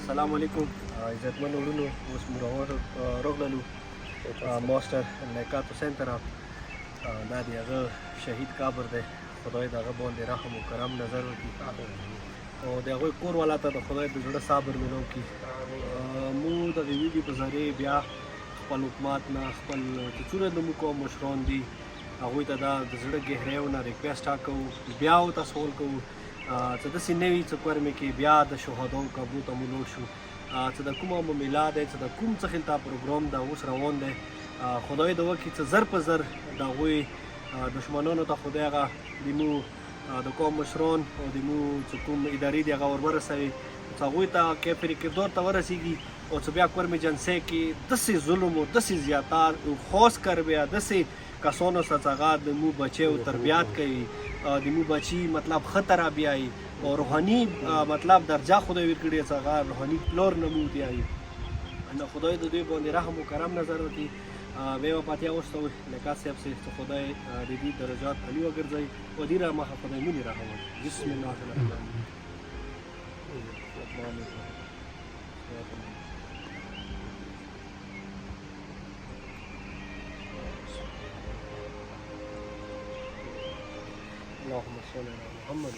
السلام علیکم عزتمن وروڼو اوس موږ راغللو ماسټر نکات حسین طرف دا د هغه شهید قبر دی خدای د هغه باندې رحم و کرم نظر وکړي او د هغوی کور والا ته د خدای د زړه صبر میلاو کړي موږ دغې ویډیو په ذریعې بیا خپل حکومت نه خپل چې څومره زموږ قوم مشران دي هغوی ته دا د زړه ګهریو نه ریکویسټ کوو بیا ورته سوال کوو چې داسې نه وي چې کورمې کې بیا د شهداو قبرو ته مو لوړ شو چې د کومه مو میلا دی چې د کوم څه خلته پروګرام د اوس روان دی خدای دې وکړي چې زر په زر د هغوی دشمنانو ته خدای هغه زموږ د قوم مشران او زموږ چې کوم ادارې دي هغه ور ورسوي چې هغوی ته کیفري کردار ته ورسیږي او چې بیا کورمې جنسۍ کې داسې ظلم او داسې زیاتار او خاص کر بیا داسې کسانو سره چې هغه د مو بچیو تربیات کوي د مو بچي مطلب ښه تربیایي او روحاني مطلب درجه خدای ورکړي چې هغه روحاني پلور نه مو دیایي نو خدای د دوی باندې رحم و کرم نظر وکړي بیا وفاتیا وستو نکات صاحب سے خدای د دې درجات علی وګرځي او دې را مخه خدای مونږ رحم وکړي بسم الله الرحمن الرحیم اللهم صل على محمد